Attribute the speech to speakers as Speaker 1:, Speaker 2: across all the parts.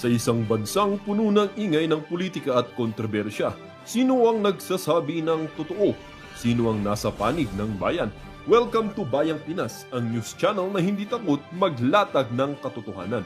Speaker 1: Sa isang bansang puno ng ingay ng politika at kontrobersya, sino ang nagsasabi ng totoo? Sino ang nasa panig ng bayan? Welcome to Bayang Pinas, ang news channel na hindi takot maglatag ng katotohanan.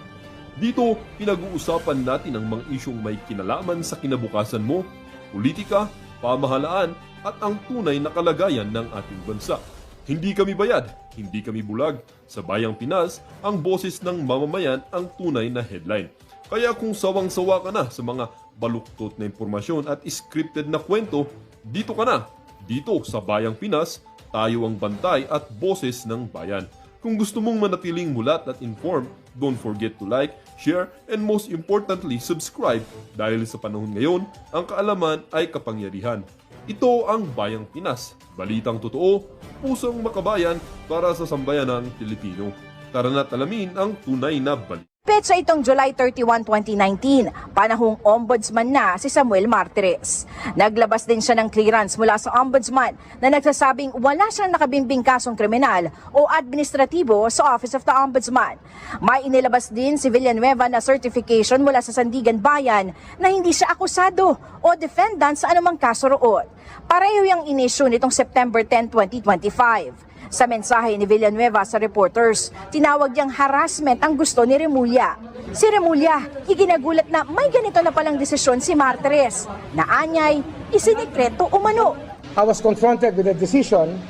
Speaker 1: Dito, pinag-uusapan natin ang mga isyong may kinalaman sa kinabukasan mo, politika, pamahalaan at ang tunay na kalagayan ng ating bansa. Hindi kami bayad, hindi kami bulag. Sa Bayang Pinas, ang boses ng mamamayan ang tunay na headline. Kaya kung sawang-sawa ka na sa mga baluktot na impormasyon at scripted na kwento, dito ka na. Dito sa Bayang Pinas, tayo ang bantay at boses ng bayan. Kung gusto mong manatiling mulat at informed, don't forget to like, share, and most importantly, subscribe dahil sa panahon ngayon, ang kaalaman ay kapangyarihan. Ito ang Bayang Pinas, balitang totoo, pusong makabayan para sa sambayanang Pilipino. Tara na't alamin ang tunay na balita.
Speaker 2: Petsa itong July 31, 2019, panahong ombudsman na si Samuel Martires. Naglabas din siya ng clearance mula sa ombudsman na nagsasabing wala siyang nakabimbing kasong kriminal o administratibo sa Office of the Ombudsman. May inilabas din si Villanueva na certification mula sa Sandigan Bayan na hindi siya akusado o defendant sa anumang kaso roon. Pareho yung inisyu nitong September 10, 2025. Sa mensahe ni Villanueva sa reporters, tinawag niyang harassment ang gusto ni Remulla. Si Remulla, iginagulat na may ganito na palang desisyon si Martires, na anyay isinikreto umano.
Speaker 3: I was confronted with a decision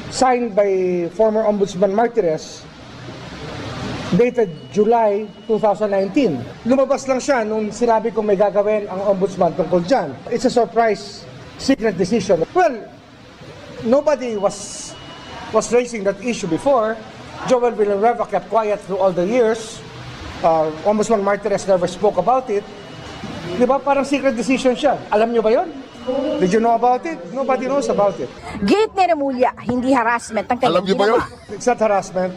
Speaker 3: signed by former Ombudsman Martires dated July 2019. Lumabas lang siya nung sinabi kong may gagawin ang Ombudsman tungkol dyan. It's a surprise, secret decision. Well, nobody was raising that issue before. Joel Villanueva kept quiet through all the years. Ombudsman Martires never spoke about it. Di ba parang secret decision siya? Alam niyo ba yon? Did you know about it? Nobody knows about it.
Speaker 2: Gate ni Remulla, hindi harassment ang kanyang
Speaker 4: Alam niyo ba yun?
Speaker 2: ginawa.
Speaker 3: It's not harassment.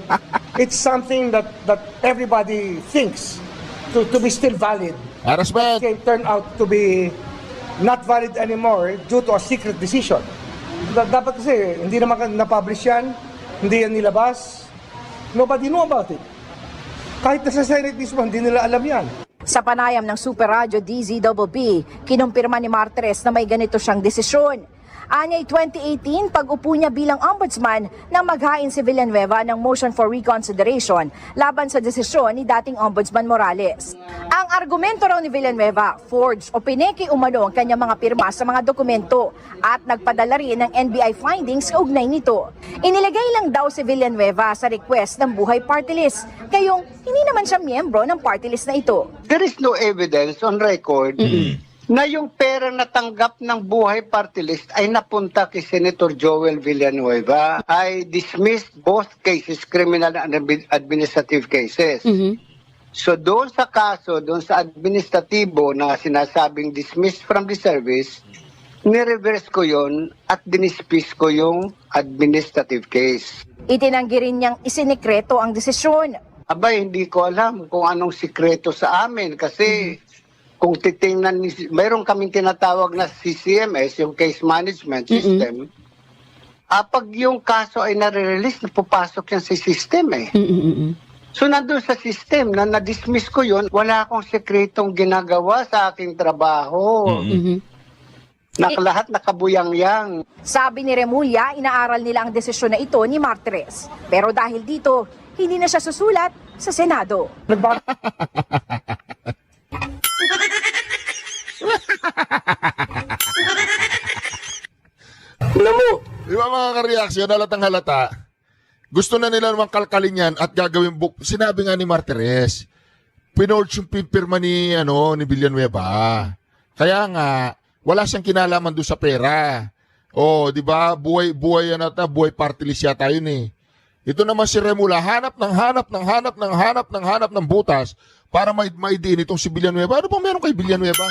Speaker 3: It's something that everybody thinks to be still valid.
Speaker 4: Harassment!
Speaker 3: Can turn out to be not valid anymore due to a secret decision. Dapat kasi, hindi naman na-publish yan, hindi yan nilabas. Nobody knew about it. Kahit na sa Senate mismo, hindi nila alam yan.
Speaker 2: Sa panayam ng Super Radio DZBB, kinumpirma ni Martires na may ganito siyang desisyon. Anyay 2018, pag-upo niya bilang ombudsman nang maghain si Villanueva ng motion for reconsideration laban sa desisyon ni dating ombudsman Morales. Ang argumento raw ni Villanueva, forged o pineke umano ang kanyang mga pirma sa mga dokumento at nagpadala rin ng NBI findings kaugnay nito. Inilagay lang daw si Villanueva sa request ng Buhay Party List, kayong hindi naman siya miyembro ng party list na ito.
Speaker 5: There is no evidence on record na yung pera na tanggap ng Buhay Party List ay napunta kay Senator Joel Villanueva. I dismissed both cases, criminal and administrative cases. So doon sa kaso, doon sa administratibo na sinasabing dismissed from the service, nireverse ko yon at dinispis ko yung administrative case.
Speaker 2: Itinanggi rin niyang isinikreto ang desisyon.
Speaker 5: Abay, hindi ko alam kung anong sikreto sa amin kasi kung titingnan, mayroon kaming tinatawag na CCMS, yung Case Management System. Pag yung kaso ay nare-release, napupasok yan sa system eh. So nandun sa system, na na-dismiss ko yun, wala akong sekretong ginagawa sa aking trabaho. Lahat nakabuyang-yang.
Speaker 2: Sabi ni Remulla, inaaral nila ang desisyon na ito ni Martires. Pero dahil dito, hindi na siya susulat sa Senado.
Speaker 4: Alam mo, di ba mga kareaksyon, halatang halata, gusto na nila naman kalkalin yan at gagawin book. Sinabi nga ni Martires, pinorge yung pirma ni Villanueva. Kaya nga, wala siyang kinalaman doon sa pera. O, di ba, buhay party list yata yun eh. Ito naman si Remulla, hanap ng butas para maidiin itong si Villanueva. Ano bang meron kay Villanueva?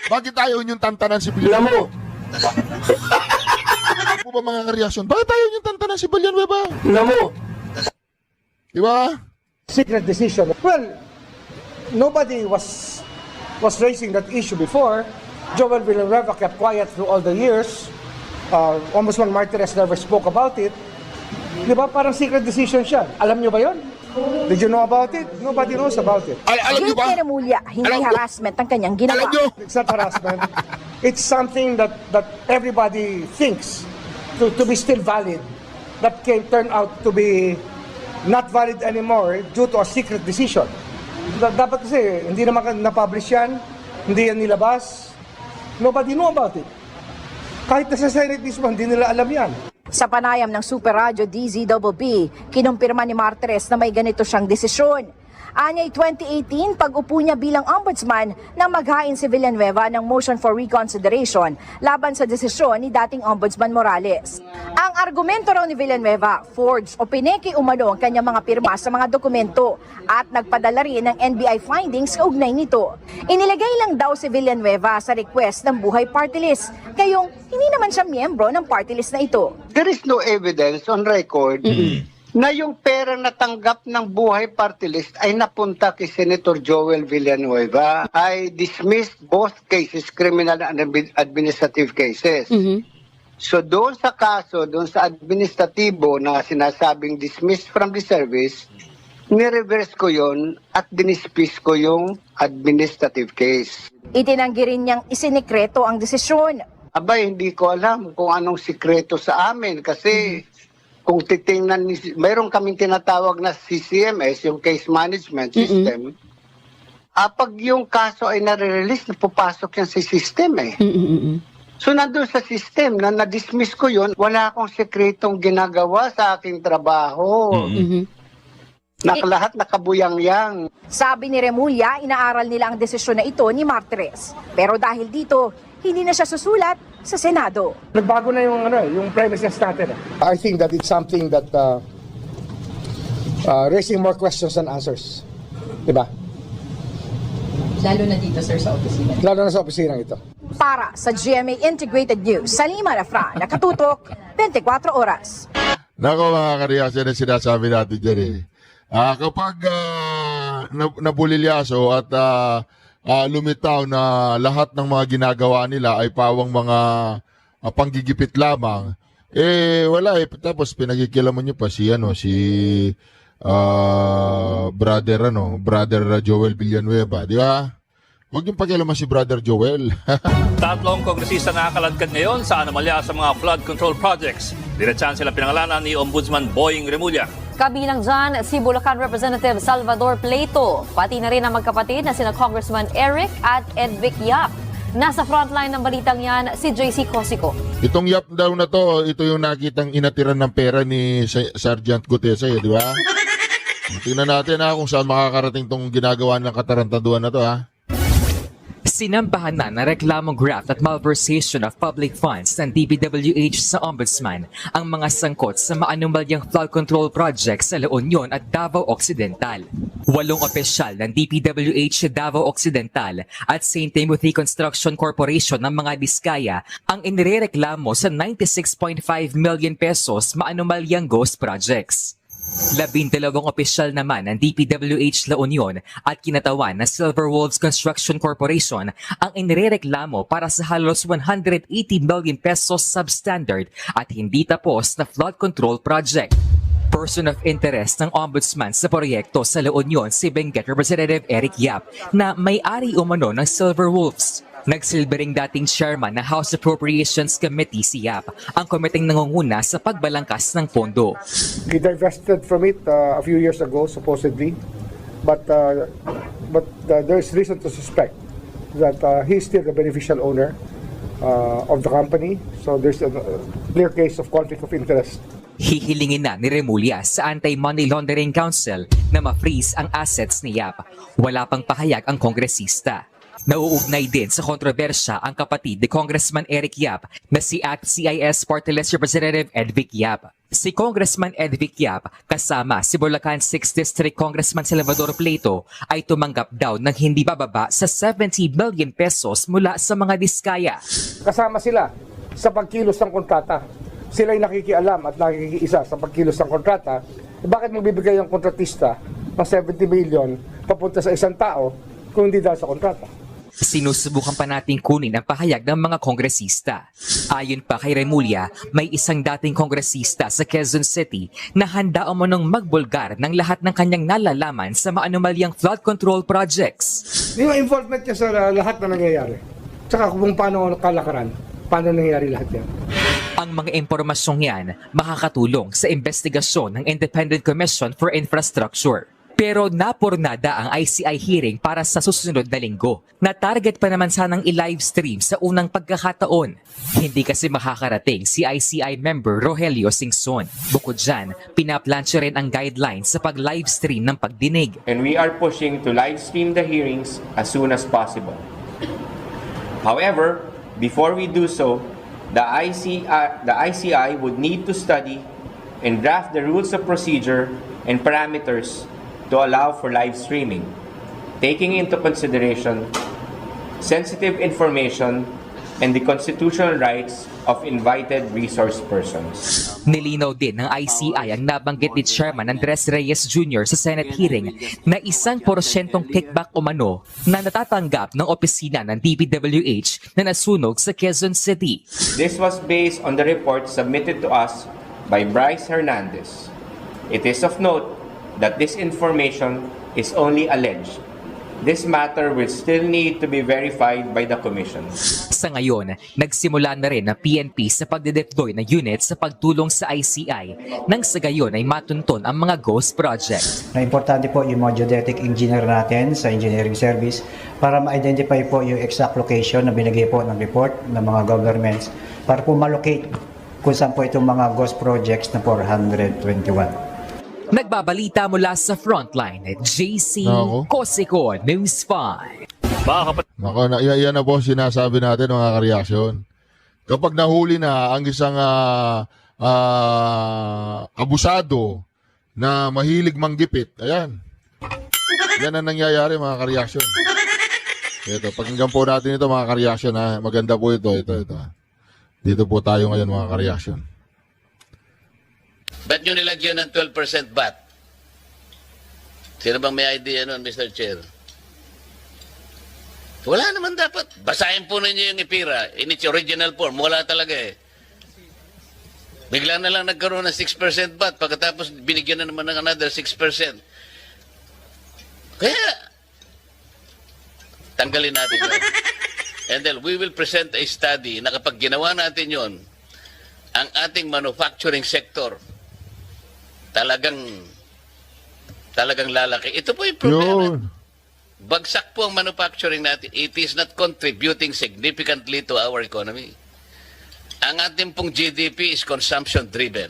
Speaker 4: Bakit ayaw niyong tantanan si Villanueva? Ano po ba mga reaksyon? Bakit ayaw niyong tantanan si Villanueva? Di ba?
Speaker 3: Secret decision. Well, nobody was raising that issue before. Joel Villanueva kept quiet through all the years. Ombudsman Martires never spoke about it. Di ba parang secret decision siya? Alam niyo ba yon? Did you know about it? Nobody knows about it.
Speaker 4: Alam niyo
Speaker 2: Ayon
Speaker 4: ba?
Speaker 2: kay Remulla, hindi
Speaker 4: Alam niyo?
Speaker 2: harassment ang kanyang ginawa.
Speaker 4: Alam niyo?
Speaker 3: It's not harassment. It's something that everybody thinks to be still valid, that can turn out to be not valid anymore due to a secret decision. Dapat kasi, hindi naman na-publish yan, hindi yan nilabas. Nobody know about it. Kahit na sa Senate mismo, hindi nila alam yan.
Speaker 2: Sa panayam ng Super Radio DZBB, kinumpirma ni Martires na may ganito siyang desisyon. Anyay 2018, pag-upo niya bilang ombudsman nang maghain si Villanueva ng motion for reconsideration laban sa desisyon ni dating ombudsman Morales. Ang argumento raw ni Villanueva, forged o pineki umano ang kanyang mga pirma sa mga dokumento at nagpadala rin ng NBI findings kaugnay nito. Inilagay lang daw si Villanueva sa request ng Buhay Party List, kayong hindi naman siya miyembro ng party list na ito.
Speaker 5: There is no evidence on record na yung pera na tanggap ng Buhay Party List ay napunta kay Senator Joel Villanueva. I dismissed both cases, criminal and administrative cases. So doon sa kaso, doon sa administratibo na sinasabing dismissed from the service, ni-reverse ko yon at dinispis ko yung administrative case.
Speaker 2: Itinanggi rin niyang isinikreto ang desisyon.
Speaker 5: Abay, hindi ko alam kung anong sikreto sa amin kasi kung titingnan, mayroon kaming tinatawag na CCMS, yung Case Management System. Pag yung kaso ay nare-release, napupasok yan sa system eh. So nandun sa system, na na-dismiss ko yun, wala akong sekretong ginagawa sa aking trabaho. Lahat nakabuyang-yang.
Speaker 2: Sabi ni Remulla, inaaral nila ang desisyon na ito ni Martires. Pero dahil dito, hindi na siya susulat sa Senado.
Speaker 3: Nagbago na yung premises natin. I think that it's something that raising more questions than answers. Diba?
Speaker 6: Lalo na dito, sir, sa opisina.
Speaker 3: Lalo na sa opisina ito.
Speaker 2: Para sa GMA Integrated News, Salima Lafra, nakatutok, 24 oras.
Speaker 4: Nako mga kareaksyon na sinasabi natin dyan eh. Kapag nabulilyaso at lumitaw na lahat ng mga ginagawa nila ay pawang mga panggigipit lamang, wala eh. Tapos pinagikilaman nyo pa si brother Joel Villanueva, di ba? Huwag yung pakialaman si Brother Joel.
Speaker 7: Tatlong kongresista nakakalagkad ngayon sa anomalya sa mga flood control projects. Diretsahan sila pinangalanan ni Ombudsman Boying Remulla.
Speaker 8: Kabilang dyan, si Bulacan Representative Salvador Pleito, pati na rin ang magkapatid na sina Congressman Eric at Edvic Yap. Nasa frontline ng balitang yan, si JC Cosico.
Speaker 4: Itong Yap daw na to, ito yung nakitang inatiran ng pera ni Sergeant Gutesa, di ba? Tingnan natin kung saan makakarating tong ginagawa ng katarantaduan na to, ha?
Speaker 9: Sinampahan na reklamong graft at malversation of public funds ng DPWH sa Ombudsman ang mga sangkot sa maanumalyang flood control project sa La Union at Davao Occidental. 8 opisyal ng DPWH sa Davao Occidental at St. Timothy Construction Corporation ng mga Diskaya ang inirereklamo sa 96.5 million pesos maanumalyang ghost projects. 12 opisyal naman ng DPWH La Union at kinatawan na Silver Wolves Construction Corporation ang inirereklamo para sa halos 180 million pesos substandard at hindi tapos na flood control project. Person of interest ng Ombudsman sa proyekto sa La Union si Benguet Representative Eric Yap na may-ari umano ng Silver Wolves. Nagsilbering dating chairman ng House Appropriations Committee si Yap, ang komiteng nangunguna sa pagbalangkas ng pondo.
Speaker 3: He divested from it a few years ago, supposedly, but there's reason to suspect that he's still the beneficial owner of the company. So there's a clear case of conflict of interest.
Speaker 9: Hihilingin na ni Remulla sa Anti-Money Laundering Council na ma-freeze ang assets ni Yap. Wala pang pahayag ang kongresista. Nauugnay din sa kontrobersya ang kapatid ni Congressman Eric Yap na si ACT-CIS Party List Representative Edvic Yap. Si Congressman Edvic Yap kasama si Bulacan 6th District Congressman Salvador Pleito ay tumanggap daw ng hindi bababa sa 70 million pesos mula sa mga Diskaya.
Speaker 3: Kasama sila sa pagkilos ng kontrata. Sila ay nakikialam at nakikiisa sa pagkilos ng kontrata. Bakit magbibigay ang kontratista ng 70 million papunta sa isang tao kung hindi dahil sa kontrata?
Speaker 9: Sinusubukan pa nating kunin ang pahayag ng mga kongresista. Ayon pa kay Remulla, may isang dating kongresista sa Quezon City na handa umanong magbulgar ng lahat ng kanyang nalalaman sa maanumalyang flood control projects.
Speaker 3: Yung involvement niya sa lahat na nangyayari. Tsaka kung paano kalakaran, paano nangyayari lahat yan.
Speaker 9: Ang mga impormasyong yan makakatulong sa investigasyon ng Independent Commission for Infrastructure. Pero napurnada ang ICI hearing para sa susunod na linggo. Na-target pa naman sanang i-livestream sa unang pagkakataon. Hindi kasi makakarating si ICI member Rogelio Singson. Bukod dyan, pinaplansya rin ang guidelines sa pag-livestream ng pagdinig.
Speaker 10: And we are pushing to live stream the hearings as soon as possible. However, before we do so, the ICI would need to study and draft the rules of procedure and parameters to allow for live streaming, taking into consideration sensitive information and the constitutional rights of invited resource persons.
Speaker 9: Nilinaw din ng ICI ang nabanggit ni Chairman Andres Reyes Jr. sa Senate hearing na 1% kickback umano na natatanggap ng opisina ng DPWH na nasunog sa Quezon City.
Speaker 10: This was based on the report submitted to us by Bryce Hernandez. It is of note that this information is only alleged. This matter will still need to be verified by the Commission.
Speaker 9: Sa ngayon, nagsimula na rin ang PNP sa pagdedeploy ng unit sa pagtulong sa ICI nang sa gayon ay matunton ang mga ghost project.
Speaker 11: Na importante po yung mga geodetic engineer natin sa engineering service para ma-identify po yung exact location na binigay po ng report ng mga governments para po ma-locate kung saan po itong mga ghost projects na 421.
Speaker 9: Nagbabalita mula sa Frontline, JC Cosico, News 5.
Speaker 4: Yan na po sinasabi natin mga kareaksyon. Kapag nahuli na ang isang abusado na mahilig manggipit, ayan. Yan ang nangyayari mga kareaksyon. Ito, pakinggan po natin ito mga kareaksyon. Maganda po ito. Dito po tayo ngayon mga kareaksyon.
Speaker 12: Ba't nyo nilagyan ng 12% VAT? Sino bang may idea nun, Mr. Chair? Wala naman dapat. Basahin po ninyo yung IPIRA in its original form. Wala talaga eh. Bigla na lang nagkaroon ng 6% VAT pagkatapos binigyan na naman ng another 6%. Kaya, tanggalin natin yun. And then we will present a study na kapag ginawa natin yon, ang ating manufacturing sector talagang lalaki. Ito po yung problema. Bagsak po ang manufacturing natin. It is not contributing significantly to our economy. Ang ating pong GDP is consumption-driven.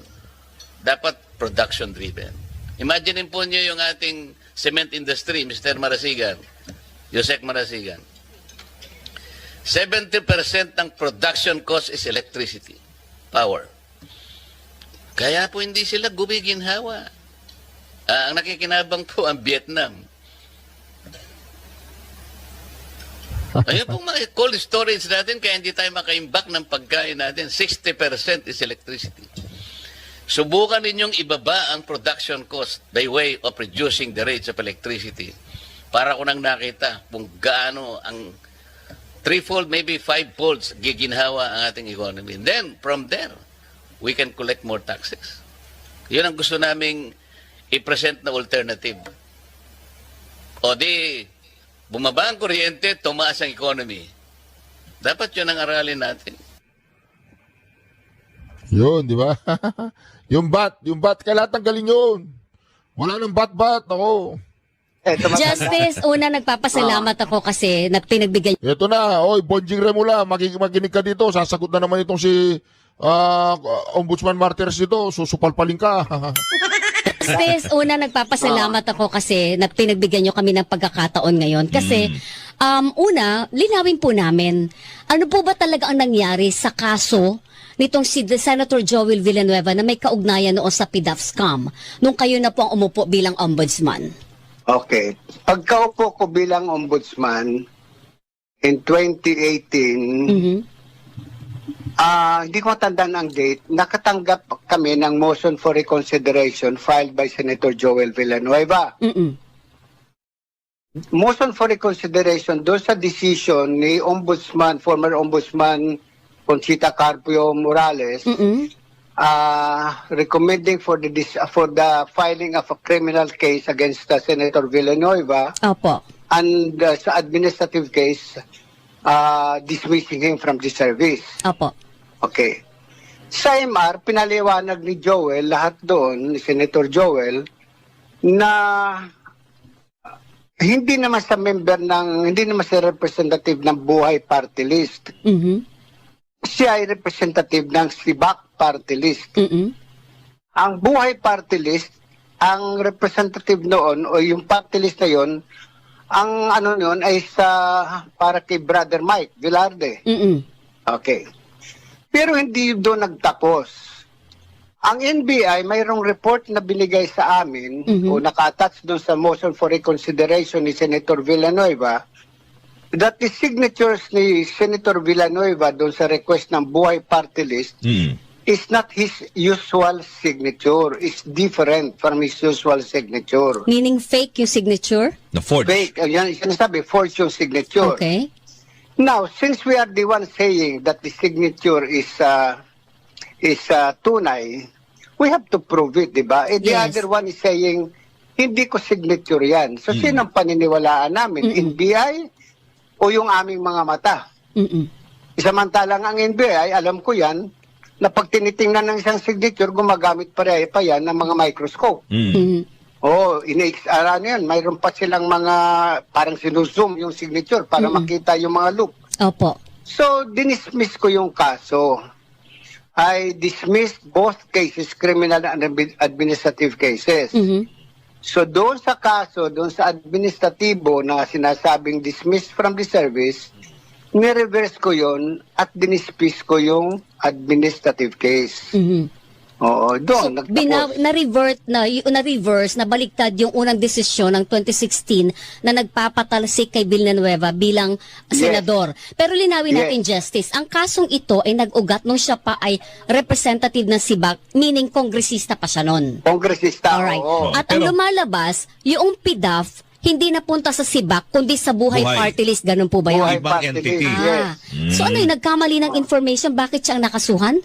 Speaker 12: Dapat production-driven. Imagine po nyo yung ating cement industry, Mr. Marasigan, Yusek Marasigan. 70% ng production cost is electricity, power. Kaya po hindi sila gumiginhawa. Ang nakikinabang po ang Vietnam. Ayun pong mga cold storage natin, kaya hindi tayo makaimbak ng pagkain natin. 60% is electricity. Subukan ninyong ibaba ang production cost by way of reducing the rates of electricity. Para ko nang nakita kung gaano ang 3-fold, maybe 5-fold giginhawa ang ating economy. And then, from there, we can collect more taxes. Yun ang gusto naming i-present na alternative. O di, bumaba ang kuryente, tumaas ang economy. Dapat yun ang aralin natin.
Speaker 4: Yun, di ba? yung bat, kailangan tanggalin yun. Wala nang bat-bat, ako.
Speaker 13: Justice, una nagpapasalamat ako kasi pinagbigay.
Speaker 4: Ito na, Bonjing Remulla, makikinig ka dito, sasagot na naman itong si Ombudsman Martires dito, susupalpalin ka.
Speaker 13: Justice, una nagpapasalamat ako kasi pinagbigyan nyo kami ng pagkakataon ngayon. Kasi, una, linawin po namin, ano po ba talaga ang nangyari sa kaso nitong si Senator Joel Villanueva na may kaugnayan noon sa PDAF scam nung kayo na po ang umupo bilang ombudsman?
Speaker 5: Okay. Pagkaupo ko bilang ombudsman in 2018, hindi ko matandaan ang date, nakatanggap kami ng motion for reconsideration filed by Senator Joel Villanueva. motion for reconsideration doon sa decision ni former Ombudsman Conchita Carpio Morales, recommending for the filing of a criminal case against Senator Villanueva.
Speaker 13: Opo.
Speaker 5: And sa administrative case, dismissing him from the service.
Speaker 13: Opo.
Speaker 5: Okay. Sa MR, pinaliwanag ni Joel, lahat doon, ni Senator Joel, na hindi naman sa representative ng Buhay Party List. Siya ay representative ng SIBAC Party List. Ang Buhay Party List, ang representative noon, o yung party list na yon, ang ano noon ay para kay Brother Mike Velarde. Okay. Pero hindi doon nagtapos. Ang NBI, mayroong report na binigay sa amin o naka-attach doon sa motion for reconsideration ni Senator Villanueva that the signatures ni Senator Villanueva doon sa request ng Buhay Party List is not his usual signature. It's different from his usual signature.
Speaker 13: Meaning fake yung signature?
Speaker 14: Na forged.
Speaker 5: Fake. Yan sinasabi, forged yung signature.
Speaker 13: Okay.
Speaker 5: Now, since we are the one saying that the signature is tunay, we have to prove it, di ba? The other one is saying, hindi ko signature yan. So, sino ang paniniwalaan namin? NBI o yung aming mga mata? Samantalang ang NBI, alam ko yan, na pag tinitingnan ng isang signature, gumagamit pa yan ng mga microscope. Yan, mayroon pa silang mga parang sinuzoom yung signature para makita yung mga loop.
Speaker 13: Opo.
Speaker 5: So, dinismiss ko yung kaso. I dismissed both cases, criminal and administrative cases. So, doon sa kaso, doon sa administratibo na sinasabing dismissed from the service, nireverse ko yon at dinismiss ko yung administrative case. Oo, doon.
Speaker 13: So, na-reverse, nabaliktad yung unang desisyon ng 2016 na nagpapatalsik kay Villanueva bilang senador. Pero linawin natin, Justice, ang kasong ito ay nag-ugat nung siya pa ay representative ng SIBAC, meaning kongresista pa siya nun.
Speaker 5: Kongresista,
Speaker 13: alright.
Speaker 5: oo.
Speaker 13: At ang lumalabas, yung PDAF, hindi napunta sa SIBAC, kundi sa Buhay Party List. Ganun po ba yun?
Speaker 5: Buhay Party
Speaker 14: entity.
Speaker 5: List,
Speaker 13: So ano yung nagkamali ng information? Bakit siya ang nakasuhan?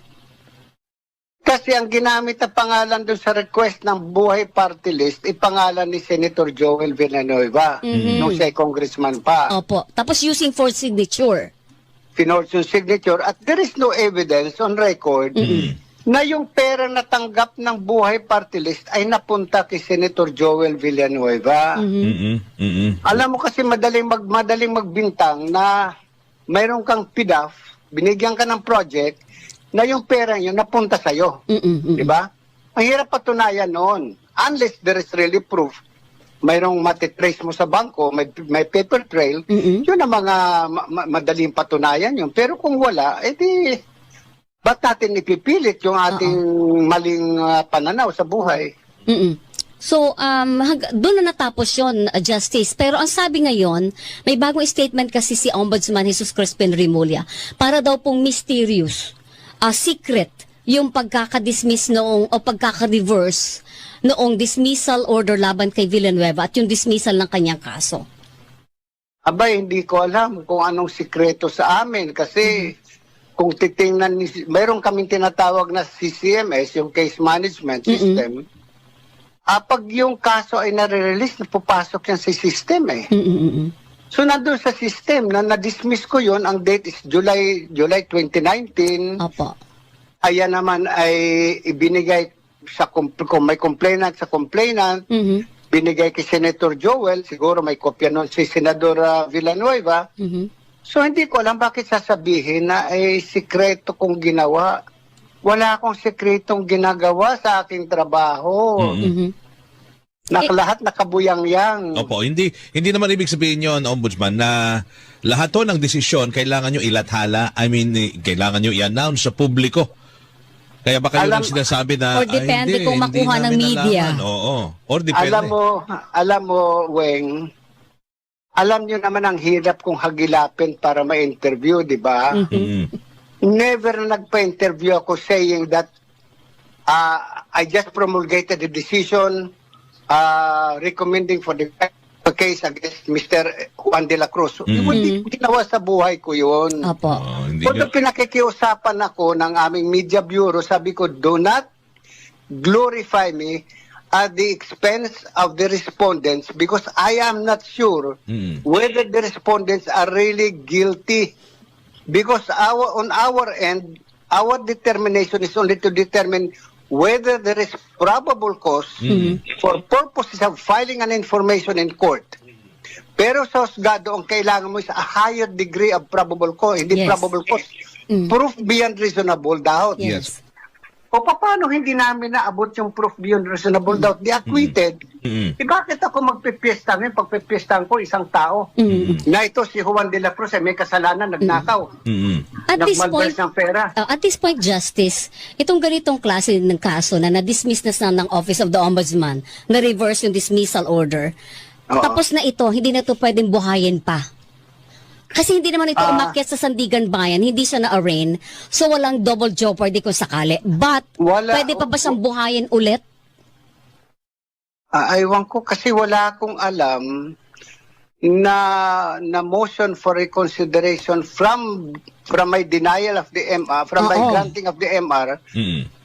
Speaker 5: Kasi ang ginamit na pangalan doon sa request ng Buhay Party List, ipangalan ni Senator Joel Villanueva, nung siya ay congressman pa.
Speaker 13: Opo. Tapos using for signature.
Speaker 5: Finorge yung signature at there is no evidence on record na yung pera na tanggap ng Buhay Party List ay napunta kay Senator Joel Villanueva. Alam mo kasi madaling magbintang na mayroon kang PDAF, binigyan ka ng project, na yung pera yun napunta sa'yo. Di ba? Ang hirap patunayan noon. Unless there is really proof, mayroong matitrace mo sa bangko, may paper trail, yun ang mga madaling patunayan yun. Pero kung wala, edi, ba't natin ipipilit yung ating maling pananaw sa buhay?
Speaker 13: So, doon na natapos yun, Justice. Pero ang sabi ngayon, may bagong statement kasi si Ombudsman Jesus Crispin Remulla para daw pong mysterious, secret yung pagkakadismiss noong o pagkaka-reverse noong dismissal order laban kay Villanueva at yung dismissal ng kanyang kaso.
Speaker 5: Abay, hindi ko alam kung anong sikreto sa amin kasi kung titingnan, mayroon kaming tinatawag na CCMS, yung Case Management System. Pag yung kaso ay nare-release, napupasok yan sa system eh. So, nandun sa system, na na-dismiss ko yun, ang date is July 2019.
Speaker 13: Opo.
Speaker 5: Ayan naman ay ibinigay sa, kung may complainant sa complainant, binigay kay Senator Joel, siguro may kopya nun si Senador Villanueva. So, hindi ko alam bakit sasabihin na ay sikreto kong ginawa. Wala akong sikretong ginagawa sa aking trabaho. Lahat nakabuyang-yang.
Speaker 14: Opo, hindi naman ibig sabihin yon, Ombudsman, na lahat to ng desisyon kailangan nyo ilathala, kailangan nyo i-announce sa publiko. Kaya baka yun ang sinasabi na,
Speaker 13: or depende kung makuha ng media.
Speaker 14: Oo, or depende.
Speaker 5: Alam mo, Weng, alam nyo naman ang hirap kung hagilapin para ma-interview, di ba? Never nagpa-interview ako saying that I just promulgated the decision recommending for the case against Mr. Juan de la Cruz. Hindi ko ginawa sa buhay ko yun.
Speaker 13: Opo.
Speaker 14: Hindi
Speaker 5: Pag pinakikiusapan ako ng aming media bureau, sabi ko, do not glorify me at the expense of the respondents because I am not sure whether the respondents are really guilty. Because on our end, our determination is only to determine whether there is probable cause for purposes of filing an information in court. Pero sa husgado, ang kailangan mo is a higher degree of probable cause, hindi probable cause. Proof beyond reasonable doubt.
Speaker 14: Yes.
Speaker 5: O paano hindi namin naabot yung proof beyond reasonable doubt? Di acquitted. Bakit ako magpipiesta ngayon? Pagpipiestahan ko isang tao na ito si Juan de la Cruz ay may kasalanan, nagnakaw. Nagmalverse ng pera.
Speaker 13: At this point, Justice, itong ganitong klase ng kaso na na-dismiss na ng Office of the Ombudsman, na-reverse yung dismissal order, tapos na ito, hindi na ito pwedeng buhayin pa. Kasi hindi naman ito umakyat sa Sandigan Bayan, hindi siya na-arraign, so walang double jeopardy kung sakali. But, pwede pa ba siyang buhayin ulit?
Speaker 5: Aywan ko kasi wala akong alam na motion for reconsideration from my denial of the MR, from my granting of the MR,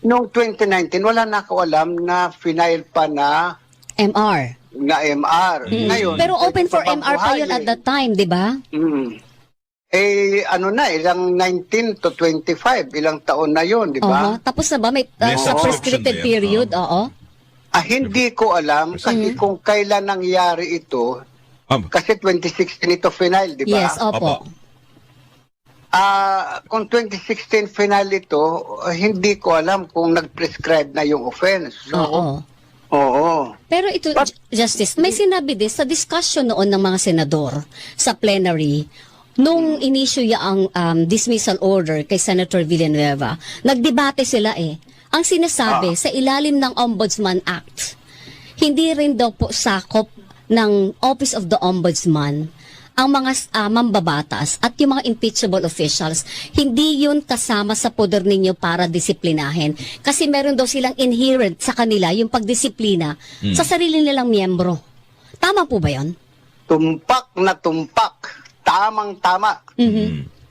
Speaker 5: noong 2019, wala na ako alam na final pa na
Speaker 13: MR.
Speaker 5: Ngayon,
Speaker 13: pero open for MR pa yun at that time, di ba?
Speaker 5: Ilang 19 to 25, ilang taon na yun, di ba?
Speaker 13: Tapos na ba may prescripted period?
Speaker 5: Hindi ko alam kasi kung kailan nangyari ito, kasi 2016 ito final, di ba?
Speaker 13: Yes, opo.
Speaker 5: Kung 2016 final ito, hindi ko alam kung nag-prescribe na yung offense. Oo.
Speaker 13: Pero ito, Justice, may sinabi din sa discussion noon ng mga senador sa plenary, nung inisyu ang dismissal order kay Senator Villanueva, nagdebate sila Ang sinasabi, sa ilalim ng Ombudsman Act, hindi rin daw po sakop ng Office of the Ombudsman ang mga mambabatas at yung mga impeachable officials, hindi yun kasama sa poder ninyo para disiplinahin. Kasi meron daw silang inherent sa kanila yung pagdisiplina sa sarili nilang miyembro. Tama po ba yun?
Speaker 5: Tumpak na tumpak. Tamang-tama.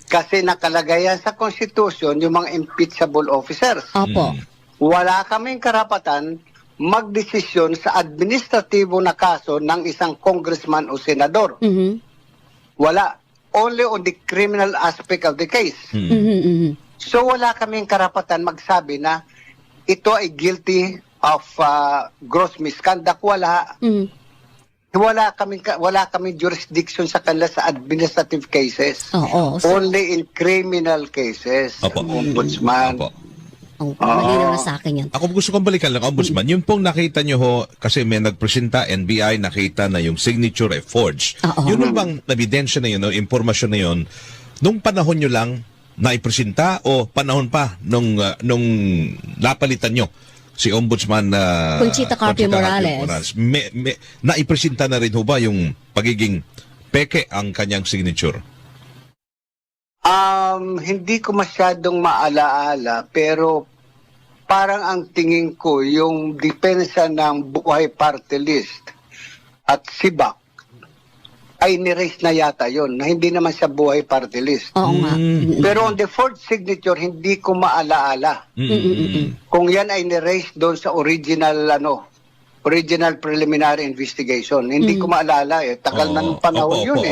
Speaker 5: Kasi nakalagay yan sa Constitution yung mga impeachable officers.
Speaker 13: Opo.
Speaker 5: Wala kaming karapatan magdesisyon sa administratibo na kaso ng isang congressman o senador. Wala. Only on the criminal aspect of the case. So wala kaming karapatan magsabi na ito ay guilty of gross misconduct. Wala. Wala kaming jurisdiction sa kanila sa administrative cases. Only in criminal cases. Ombudsman.
Speaker 13: Malinaw na sa akin yun.
Speaker 14: Ako gusto kong balikan lang, Ombudsman. Yung pong nakita nyo ho, kasi may nagpresenta, NBI, nakita na yung signature ay forged. Yun bang ebidensya na yun, o impormasyon na yun, nung panahon nyo lang naipresenta o panahon pa nung napalitan nyo si Ombudsman
Speaker 13: Conchita Carpio Morales.
Speaker 14: Naipresenta na rin ho ba yung pagiging peke ang kanyang signature?
Speaker 5: Hindi ko masyadong maalaala, pero parang ang tingin ko, yung depensa ng Buhay Party List at SIBAC ay ni-raise na yata yon na hindi naman siya Buhay Party List. Pero on the fourth signature, hindi ko maalaala kung yan ay ni-raise doon sa original preliminary investigation. Hindi ko maalala Tagal na ng panahon yun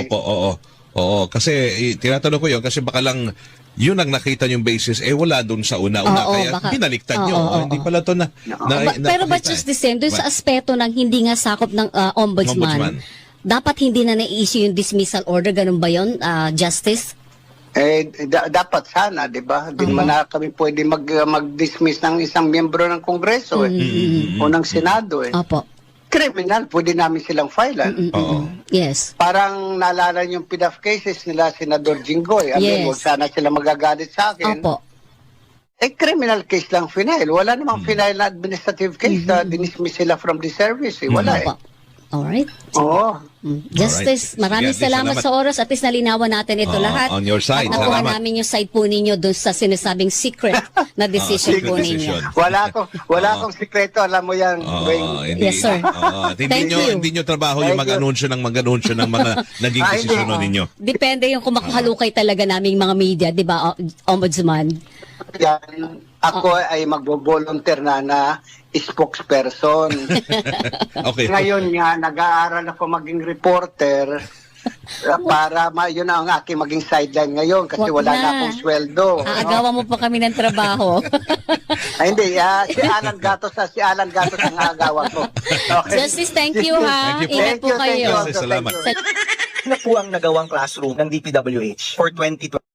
Speaker 14: Oo, kasi tinatanong ko yun kasi baka lang yun ang nakita yung basis, wala doon sa una-una. Kaya binaliktad nyo. Hindi pala to na
Speaker 13: pero but just the same, doon sa aspeto ng hindi nga sakop ng ombudsman, dapat hindi na na-issue yung dismissal order. Ganun ba yun, Justice?
Speaker 5: Dapat sana, di ba? Hindi naman na kami pwede mag-dismiss ng isang miyembro ng Kongreso o ng Senado.
Speaker 13: Opo.
Speaker 5: Criminal, pwede namin silang filean.
Speaker 13: Yes.
Speaker 5: Parang naalala yung PDAF cases nila, Senador Jinggoy. Huwag sana sila magagalit sa akin.
Speaker 13: Opo.
Speaker 5: Criminal case lang final. Wala namang final na administrative case na dinismiss sila from the service. Wala
Speaker 13: Alright.
Speaker 5: Oo.
Speaker 13: Justice, maraming
Speaker 14: Sige,
Speaker 13: salamat sa oras. At least nalinawan natin ito lahat.
Speaker 14: On your side.
Speaker 13: At nakuha
Speaker 14: Salamat.
Speaker 13: namin yung side po ninyo doon sa sinasabing secret na decision
Speaker 14: secret
Speaker 13: po
Speaker 14: decision.
Speaker 13: ninyo.
Speaker 5: Wala akong sikreto, alam mo yan. Wayne.
Speaker 13: Yes, sir.
Speaker 14: At
Speaker 13: Thank you.
Speaker 14: hindi nyo trabaho yung
Speaker 5: Thank you.
Speaker 14: mag-anunsyo ng mga naging desisyon ninyo.
Speaker 13: Depende yung kung makuhalukay talaga naming mga media, di ba, Ombudsman?
Speaker 5: Yan, ako ay magbo-volunteer na spokesperson.
Speaker 14: Okay.
Speaker 5: Ngayon nga, nag-aaral ako maging reporter para yun ang aking maging sideline ngayon kasi
Speaker 13: Wag
Speaker 5: wala
Speaker 13: na.
Speaker 5: na akong sweldo.
Speaker 13: Aagawan mo pa kami ng trabaho.
Speaker 5: Ay, hindi, si Alan Gatos ang aagawan ko. Okay.
Speaker 13: Justice, thank you ha.
Speaker 14: Thank you po.
Speaker 13: Ingat po
Speaker 5: Thank you,
Speaker 13: kayo.
Speaker 14: Salamat.
Speaker 15: Na po ang nagawang classroom ng DPWH for 2020.